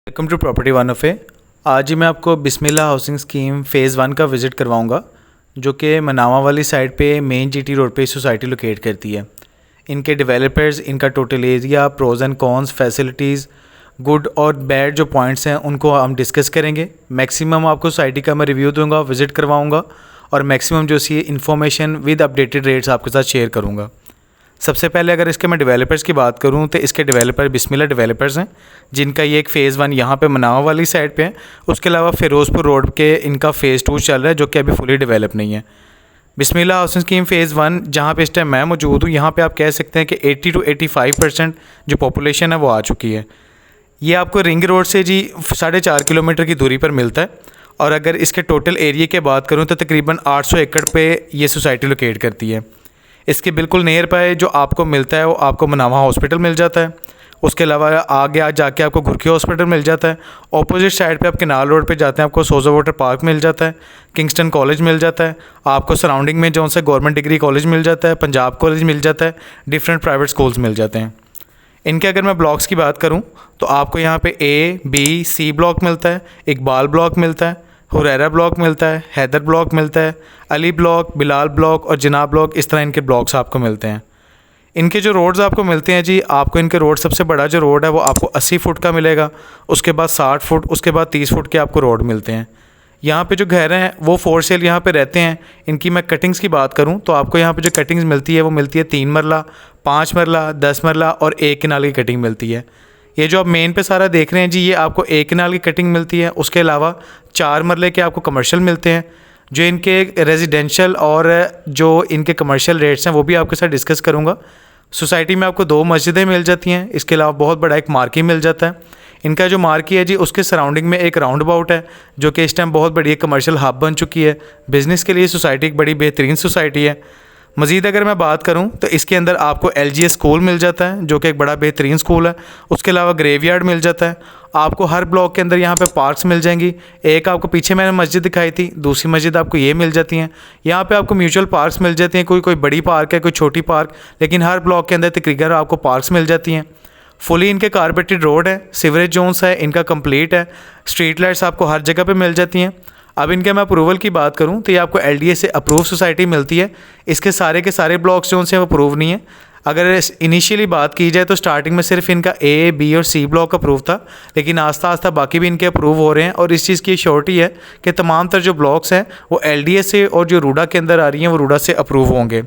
Welcome to property one of A. आज ही मैं आपको बिस्मिल्लाह हाउसिंग स्कीम फ़ेज़ 1 का विज़िट करवाऊंगा, जो कि मनावा वाली साइड पे मेन जीटी रोड पे सोसाइटी लोकेट करती है। इनके डेवलपर्स, इनका total area, pros and cons, facilities, good और बैड जो पॉइंट्स हैं उनको हम डिस्कस करेंगे। मैक्सिमम आपको सोसाइटी का मैं रिव्यू दूंगा, विज़िट करवाऊँगा और मैक्सिमम जो सी इन्फॉर्मेशन विद अपडेटेड रेट्स आपके साथ शेयर करूँगा। सबसे पहले अगर इसके मैं डेवलपर्स की बात करूं तो इसके डेवलपर बिस्मिल्लाह डेवलपर्स हैं, जिनका ये एक फ़ेज़ 1 यहाँ पे मनावा वाली साइड पे है। उसके अलावा फ़िरोज़पुर रोड के इनका फ़ेज़ 2 चल रहा है, जो कि अभी फुली डेवलप नहीं है। बिस्मिल्लाह हाउसिंग स्कीम फ़ेज़ 1 जहाँ पे इस टाइम मैं मौजूद हूँ, यहाँ पे आप कह सकते हैं कि 80 to 85% जो पॉपुलेशन है वो आ चुकी है। ये आपको रिंग रोड से जी 4.5 किलोमीटर की दूरी पर मिलता है। और अगर इसके टोटल एरिया की बात करूँ तो तकरीबन 800 एकड़ पे ये सोसाइटी लोकेट करती है। इसके बिल्कुल नियर पे जो आपको मिलता है वो आपको मनावा हॉस्पिटल मिल जाता है। उसके अलावा आगे आज जाके आपको घुरकी हॉस्पिटल मिल जाता है। ऑपोजिट साइड पे आप केनाल रोड पे जाते हैं, आपको सोजा वाटर पार्क मिल जाता है, किंगस्टन कॉलेज मिल जाता है, आपको सराउंडिंग में जो से गवर्नमेंट डिग्री कॉलेज मिल जाता है, पंजाब कॉलेज मिल जाता है, डिफरेंट प्राइवेट स्कूल्स मिल जाते हैं। इनके अगर मैं ब्लॉक्स की बात करूँ तो आपको यहाँ पे A, B, C ब्लॉक मिलता है, इकबाल ब्लॉक मिलता है, हुरैरा ब्लॉक मिलता है, हैदर ब्लॉक मिलता है, अली ब्लॉक, बिलाल ब्लॉक और जनाब ब्लॉक, इस तरह इनके ब्लॉक्स आपको मिलते हैं। इनके जो रोड्स आपको मिलते हैं जी, आपको इनके रोड सबसे बड़ा जो रोड है वो आपको 80 फुट का मिलेगा, उसके बाद 60 फुट, उसके बाद 30 फुट के आपको रोड मिलते हैं। यहाँ पे जो घर हैं वो फॉर सेल यहाँ पे रहते हैं। इनकी मैं कटिंग्स की बात करूँ तो आपको यहाँ पे जो कटिंग्स मिलती है वो मिलती है 3 मरला, 5 मरला, 10 मरला और 1 कनाल की कटिंग मिलती है। ये जो आप मेन पे सारा देख रहे हैं जी, ये आपको 1 कनाल की कटिंग मिलती है। उसके अलावा 4 मरले के आपको कमर्शियल मिलते हैं। जो इनके रेजिडेंशियल और जो इनके कमर्शियल रेट्स हैं वो भी आपके साथ डिस्कस करूँगा। सोसाइटी में आपको 2 मस्जिदें मिल जाती हैं। इसके अलावा बहुत बड़ा एक मार्केट मिल जाता है। इनका जो मार्केट है जी, उसके सराउंडिंग में एक राउंड अबाउट है, जो कि इस टाइम बहुत बड़ी एक कमर्शियल हब बन चुकी है। बिज़नेस के लिए सोसाइटी एक बड़ी बेहतरीन सोसाइटी है। मज़ीद अगर मैं बात करूं तो इसके अंदर आपको LGS स्कूल मिल जाता है, जो कि एक बड़ा बेहतरीन स्कूल है। उसके अलावा ग्रेवयार्ड मिल जाता है। आपको हर ब्लॉक के अंदर यहाँ पे पार्क्स मिल जाएंगी। एक आपको पीछे मैंने मस्जिद दिखाई थी, दूसरी मस्जिद आपको ये मिल जाती हैं। यहाँ पे आपको म्यूचुअल पार्क्स मिल जाती हैं, कोई बड़ी पार्क है, कोई छोटी पार्क, लेकिन हर ब्लॉक के अंदर तकरीबन आपको पार्क्स मिल जाती हैं। फुली इनके कारपेटेड रोड है, सीवरेज जोन्स है इनका कंप्लीट है, स्ट्रीट लाइट्स आपको हर जगह पे मिल जाती हैं। अब इनके मैं अप्रूवल की बात करूं तो ये आपको LDA से अप्रूव सोसाइटी मिलती है। इसके सारे के सारे ब्लॉक्स जो हैं वो अप्रूव नहीं है। अगर इनिशियली बात की जाए तो स्टार्टिंग में सिर्फ इनका A, B और C ब्लॉक अप्रूव था, लेकिन आस्ता आस्ता बाकी भी इनके अप्रूव हो रहे हैं। और इस चीज़ की श्योरिटी है कि तमाम तर जो ब्लॉक्स हैं वो LDA से और जो रूडा के अंदर आ रही हैं वो रूडा से अप्रूव होंगे।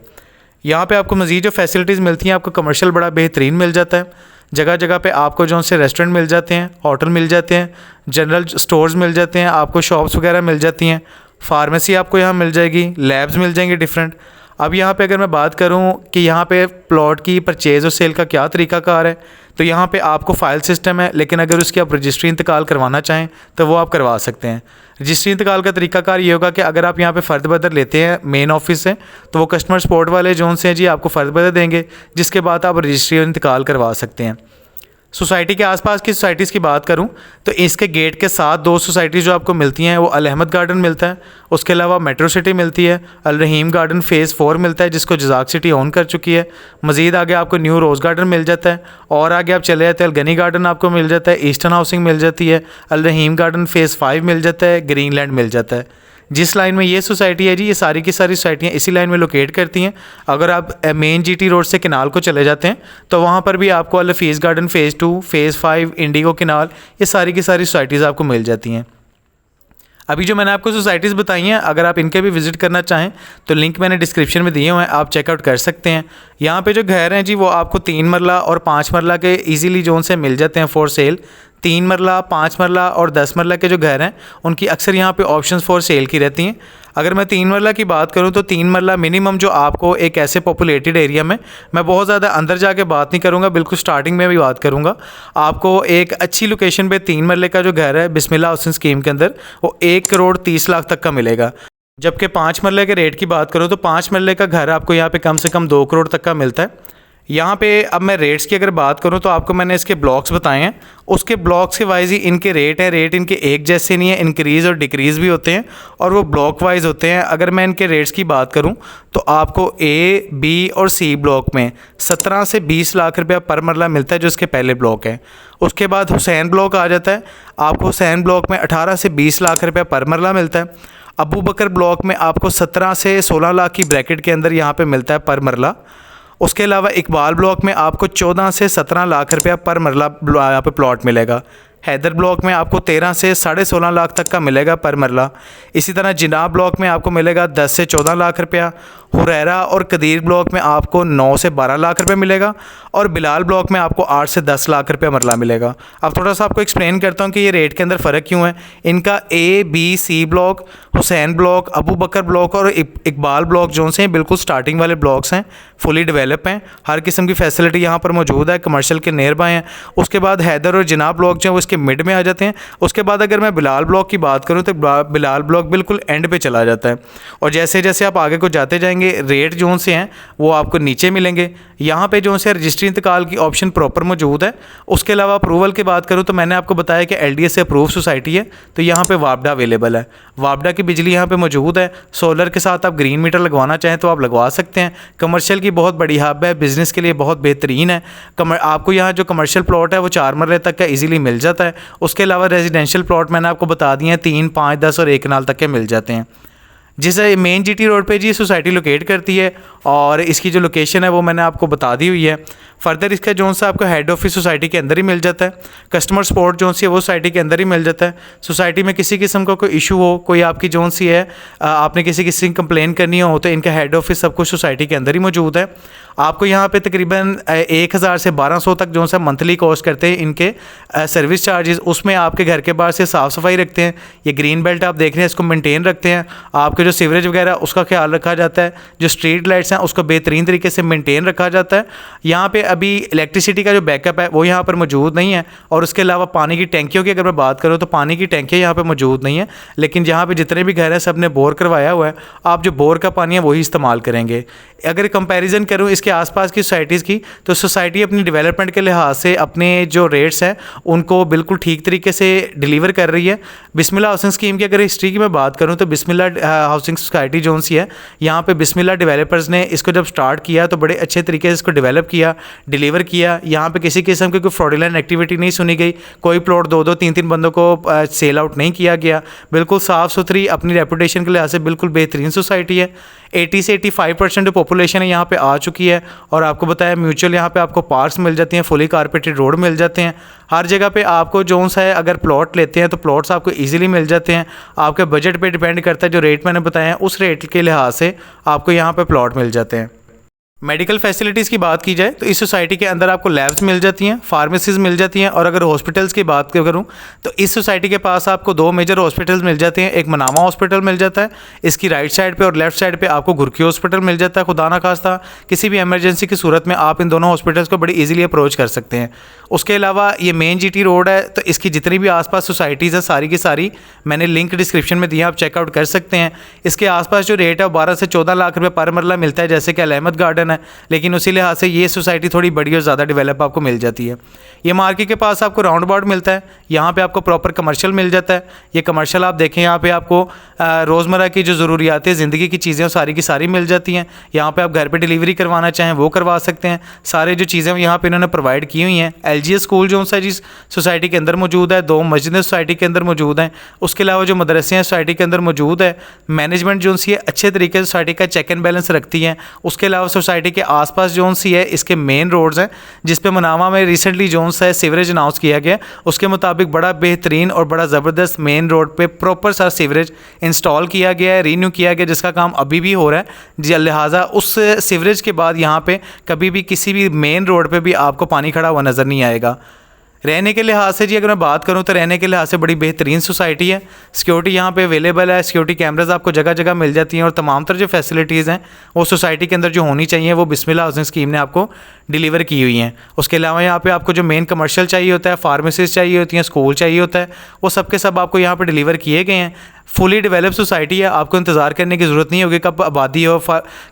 यहाँ पे आपको मज़ीद जो फैसिलिटीज़ मिलती हैं, आपको कमर्शियल बड़ा बेहतरीन मिल जाता है। जगह जगह पे आपको जो से रेस्टोरेंट मिल जाते हैं, होटल मिल जाते हैं, जनरल स्टोर्स मिल जाते हैं, आपको शॉप्स वगैरह मिल जाती हैं, फार्मेसी आपको यहाँ मिल जाएगी, लैब्स मिल जाएंगे डिफरेंट। अब यहाँ पे अगर मैं बात करूँ कि यहाँ पे प्लॉट की परचेज़ और सेल का क्या तरीक़ाकार है, तो यहाँ पे आपको फ़ाइल सिस्टम है, लेकिन अगर उसकी आप रजिस्ट्री इंतकाल करवाना चाहें तो वो आप करवा सकते हैं। रजिस्ट्री इंतकाल का तरीकाकार ये होगा कि अगर आप यहाँ पे फ़र्द बदर लेते हैं मेन ऑफिस से, तो वो कस्टमर सपोर्ट वाले जोन से हैं जी आपको फ़र्द बदर देंगे, जिसके बाद आप रजिस्ट्री इंतकाल करवा सकते हैं। सोसाइटी के आसपास की सोसाइटीज़ की बात करूं तो इसके गेट के साथ 2 सोसाइटीज़ जो आपको मिलती हैं वो अल अहमद गार्डन मिलता है। उसके अलावा मेट्रो सिटी मिलती है, अल रहीम गार्डन फ़ेज़ 4 मिलता है, जिसको जज़ाक सिटी ओन कर चुकी है। मज़ीद आगे आपको न्यू रोज़ गार्डन मिल जाता है, और आगे आप चले जाते हैं अलगनी गार्डन आपको मिल जाता है, ईस्टर्न हाउसिंग मिल जाती है, अल रहीम गार्डन फ़ेज़ 5 मिल जाता है, ग्रीनलैंड मिल जाता है। जिस लाइन में ये सोसाइटी है जी, ये सारी की सारी सोसाइटियाँ इसी लाइन में लोकेट करती हैं। अगर आप मेन GT रोड से केनाल को चले जाते हैं तो वहाँ पर भी आपको Al Hafeez garden phase 2, phase 5, Indigo canal, ये सारी की सारी सोसाइटीज़ आपको मिल जाती हैं। अभी जो मैंने आपको सोसाइटीज़ बताई हैं, अगर आप इनके भी विज़िट करना चाहें तो लिंक मैंने डिस्क्रिप्शन में दिए हुए हैं, आप चेकआउट कर सकते हैं। यहाँ पे जो घर हैं जी वो आपको 3 मरला और 5 मरला के ईजीली जोन से मिल जाते हैं फॉर सेल। 3 मरला, 5 मरला और 10 मरला के जो घर हैं उनकी अक्सर यहाँ पे ऑप्शंस फॉर सेल की रहती हैं। अगर मैं 3 मरला की बात करूँ तो 3 मरला मिनिमम जो आपको एक ऐसे पॉपुलेटेड एरिया में, मैं बहुत ज़्यादा अंदर जाके बात नहीं करूँगा, बिल्कुल स्टार्टिंग में भी बात करूँगा, आपको एक अच्छी लोकेशन पे 3 मरले का जो घर है बिस्मिल्लाह हाउसिंग स्कीम के अंदर वो 1 करोड़ 30 लाख तक का मिलेगा। जबकि 5 मरले के रेट की बात करूँ तो 5 मरले का घर आपको यहाँ पे कम से कम 2 करोड़ तक का मिलता है। यहाँ पे अब मैं रेट्स की अगर बात करूँ तो आपको मैंने इसके ब्लॉक्स बताए हैं, उसके ब्लॉक्स के वाइज ही इनके रेट हैं। रेट इनके एक जैसे नहीं है, इंक्रीज़ और डिक्रीज़ भी होते हैं और वो ब्लॉक वाइज होते हैं। अगर मैं इनके रेट्स की बात करूँ तो आपको ए, बी और सी ब्लॉक में 17 से 20 लाख रुपया पर मरला मिलता है, जो इसके पहले ब्लॉक है। उसके बाद हुसैन ब्लॉक आ जाता है, आपको हुसैन ब्लॉक में 18 से 20 लाख रुपया पर मरला मिलता है। अबू बकर ब्लॉक में आपको 17 से 16 लाख की ब्रैकेट के अंदर यहाँ पे मिलता है पर मरला। उसके अलावा इकबाल ब्लॉक में आपको 14 से 17 लाख रुपया पर मरला यहाँ पे प्लॉट मिलेगा। हैदर ब्लॉक में आपको 13 से 16.5 लाख तक का मिलेगा पर मरला। इसी तरह जिनाब ब्लॉक में आपको मिलेगा 10 से 14 लाख रुपया। हुरैरा और कदीर ब्लॉक में आपको 9 से 12 लाख रुपये मिलेगा और बिलाल ब्लॉक में आपको 8 से 10 लाख रुपया मरला मिलेगा। अब थोड़ा सा आपको एक्सप्लेन करता हूँ कि ये रेट के अंदर फ़र्क क्यों है। इनका A, B, C block, Hussain block, Abu Bakr block और इकबाल ब्लॉक जो से बिल्कुल स्टार्टिंग वाले ब्लॉक्स हैं, फुली डेवलप हैं, हर किस्म की फैसिलिटी यहाँ पर मौजूद है, कमर्शियल के नियर बाय हैं। उसके बाद हैदर और जिनाब ब्लॉक जो है वो इसके मिड में आ जाते हैं। उसके बाद अगर मैं बिलाल ब्लॉक की बात करूँ तो बिलाल ब्लॉक बिल्कुल एंड पे चला जाता है और जैसे जैसे आप आगे को जाते जाएंगे रेट जो से हैं वो आपको नीचे मिलेंगे। यहाँ पे जो से रजिस्ट्री इंतकाल की ऑप्शन प्रॉपर मौजूद है। उसके अलावा अप्रूवल की बात करूँ तो मैंने आपको बताया कि LDA से अप्रूव सोसाइटी है, तो यहाँ पे वापडा अवेलेबल है। वापडा की बिजली यहाँ पे मौजूद है। सोलर के साथ आप ग्रीन मीटर लगवाना चाहें तो आप लगवा सकते हैं। कमर्शियल की बहुत बड़ी हब है, बिज़नेस के लिए बहुत बेहतरीन है। आपको यहाँ जो कमर्शियल प्लॉट है वो 4 मरले तक का ईजिली मिल जाता है। उसके अलावा रेजिडेंशियल प्लॉट मैंने आपको बता दिए हैं 3, 5, 10 और 1 कनाल तक के मिल जाते हैं। जिसे मेन GT रोड पे जी सोसाइटी लोकेट करती है और इसकी जो लोकेशन है वो मैंने आपको बता दी हुई है। फर्दर इसका जोन सा आपको हेड ऑफिस सोसाइटी के अंदर ही मिल जाता है। कस्टमर सपोर्ट जोन सी है वो सोसाइटी के अंदर ही मिल जाता है। सोसाइटी में किसी किस्म का कोई इशू हो, कोई आपकी जोन सी है, आपने किसी की कंप्लेन करनी हो तो इनका हेड ऑफिस सब कुछ सोसाइटी के अंदर ही मौजूद है। आपको यहाँ पे तकरीबन 1000 से 1200 तक जो सा मंथली कॉस्ट करते हैं इनके सर्विस चार्जेस। उसमें आपके घर के बाहर से साफ़ सफाई रखते हैं, ये ग्रीन बेल्ट आप देख रहे हैं इसको मेंटेन रखते हैं। आपके जो सीवरेज वगैरह उसका ख्याल रखा जाता है, जो स्ट्रीट लाइट्स हैं उसको बेहतरीन तरीके से मेंटेन रखा जाता है। यहाँ पे अभी इलेक्ट्रिसिटी का जो बैकअप है वो यहाँ पर मौजूद नहीं है और उसके अलावा पानी की टैंकियों की अगर मैं बात करूँ तो पानी की टैंकियाँ यहाँ पे मौजूद नहीं है, लेकिन यहाँ पे जितने भी घर हैं सब ने बोर करवाया हुआ है। आप जो बोर का पानी है वही इस्तेमाल करेंगे। अगर कंपैरिजन करूँ इसके आसपास की सोसाइटीज़ की तो सोसाइटी अपनी डेवलपमेंट के लिहाज से अपने जो रेट्स हैं उनको बिल्कुल ठीक तरीके से डिलीवर कर रही है। बिस्मिल्लाह हाउसिंग स्कीम की अगर हिस्ट्री की मैं बात करूँ तो बिस्मिल्लाह हाउसिंग सोसाइटी जो सी है यहाँ पे बिस्मिल्लाह डेवलपर्स ने इसको जब स्टार्ट किया तो बड़े अच्छे तरीके से इसको डेवलप किया, डिलीवर किया। यहाँ पे किसी किस्म की कोई फ्रॉडुलेंट एक्टिविटी नहीं सुनी गई, कोई प्लॉट 2-2, 3-3 बंदों को सेल आउट नहीं किया गया। बिल्कुल साफ़ सुथरी अपनी रेपुटेशन के लिहाज से बिल्कुल बेहतरीन सोसाइटी है। 80 से 85% जो पॉपुलेशन है यहाँ पे आ चुकी है और आपको बताया म्यूचुअल यहाँ पे आपको पार्क्स मिल जाती हैं, फुली कारपेटेड रोड मिल जाते हैं। हर जगह पे आपको जोन सा है अगर प्लॉट लेते हैं तो प्लॉट्स आपको इजीली मिल जाते हैं। आपके बजट पे डिपेंड करता है, जो रेट मैंने बताया है उस रेट के लिहाज से आपको यहाँ पे प्लॉट मिल जाते हैं। मेडिकल फैसिलिटीज़ की बात की जाए तो इस सोसाइटी के अंदर आपको लैब्स मिल जाती हैं, फार्मेसीज़ मिल जाती हैं और अगर हॉस्पिटल्स की बात करूं तो इस सोसाइटी के पास आपको 2 मेजर हॉस्पिटल्स मिल जाते हैं। एक मनामा हॉस्पिटल मिल जाता है, इसकी राइट साइड पे और लेफ्ट साइड पे आपको घुरकी हॉस्पिटल मिल जाता है। खुदा ना खास्ता किसी भी एमरजेंसी की सूरत में आप इन दोनों हॉस्पिटल्स को बड़ी ईजिली अप्रोच कर सकते हैं। उसके अलावा ये मेन GT रोड है तो इसकी जितनी भी आसपास सोसाइटीज़ हैं सारी की सारी मैंने लिंक डिस्क्रिप्शन में दिया, आप चेकआउट कर सकते हैं। इसके आसपास जो रेट है 12 से 14 लाख रुपये पर मरला मिलता है, जैसे कि अल अहमद गार्डन है, लेकिन उसी लिहाज से ये सोसाइटी थोड़ी बड़ी और ज़्यादा डेवलप आपको मिल जाती है। ये मार्केट के पास आपको राउंड अबाउट मिलता है, यहाँ पे आपको प्रॉपर कमर्शियल मिल जाता है। ये कमर्शियल आप देखें यहाँ पे आपको रोज़मर्रा की जो ज़रूरियात ज़िंदगी की चीज़ें सारी की सारी मिल जाती हैं। यहाँ पे आप घर पे डिलीवरी करवाना चाहें वो करवा सकते हैं। सारे जो चीज़ें यहाँ पे इन्होंने प्रोवाइड की हुई हैं। LGS स्कूल जो सा जिस सोसाइटी के अंदर मौजूद है, 2 मस्जिदें सोसाइटी के अंदर मौजूद हैं। उसके अलावा जो मदरसे हैं सोसाइटी के अंदर मौजूद है। मैनेजमेंट जो सी है अच्छे तरीके से सोसाइटी का चेक एंड बैलेंस रखती है। उसके अलावा सोसाइटी के आसपास जोन सी है इसके मेन रोड्स हैं, जिस पे मनामा में रिसेंटली जोन सा है सीवरेज अनाउंस किया गया, उसके मुताबिक बड़ा बेहतरीन और बड़ा ज़बरदस्त मेन रोड पे प्रॉपर सा सीवरेज इंस्टॉल किया गया है, रीन्यू किया गया, जिसका काम अभी भी हो रहा है जी। लिहाजा उस सीवरेज के बाद यहाँ पे कभी भी किसी भी मेन रोड पे भी आपको पानी खड़ा हुआ नज़र नहीं आएगा। रहने के लिहाज से जी अगर मैं बात करूं तो रहने के लिहाज से बड़ी बेहतरीन सोसाइटी है। सिक्योरिटी यहाँ पे अवेलेबल है, सिक्योरिटी कैमराज आपको जगह जगह मिल जाती हैं और तमाम तरह जो फैसिलिटीज़ हैं वो सोसाइटी के अंदर जो होनी चाहिए वो बिस्मिल्लाह हाउसिंग स्कीम ने आपको डिलीवर की हुई हैं। उसके अलावा यहाँ पे आपको जो मेन कमर्शियल चाहिए होता है, फार्मेसीज चाहिए होती हैं, स्कूल चाहिए होता है, वो सब के सब आपको यहाँ पर डिलीवर किए गए हैं। फुली डेवलप सोसाइटी है, आपको इंतज़ार करने की ज़रूरत नहीं होगी कब आबादी हो,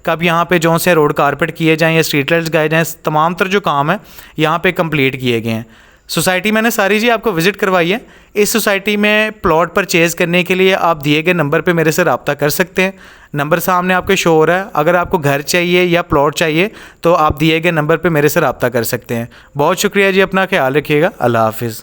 कब यहाँ पे जो से रोड कारपेट किए जाएँ या स्ट्रीट लाइट्स लगाए जाएँ। तमाम तरह जो काम है यहाँ पे कंप्लीट किए गए हैं। सोसाइटी मैंने सारी जी आपको विज़िट करवाई है। इस सोसाइटी में प्लॉट परचेज़ करने के लिए आप दिए गए नंबर पे मेरे से रब्ता कर सकते हैं। नंबर सामने आपके शो हो रहा है। अगर आपको घर चाहिए या प्लॉट चाहिए तो आप दिए गए नंबर पे मेरे से रब्ता कर सकते हैं। बहुत शुक्रिया जी, अपना ख्याल रखिएगा। अल्लाह हाफिज़।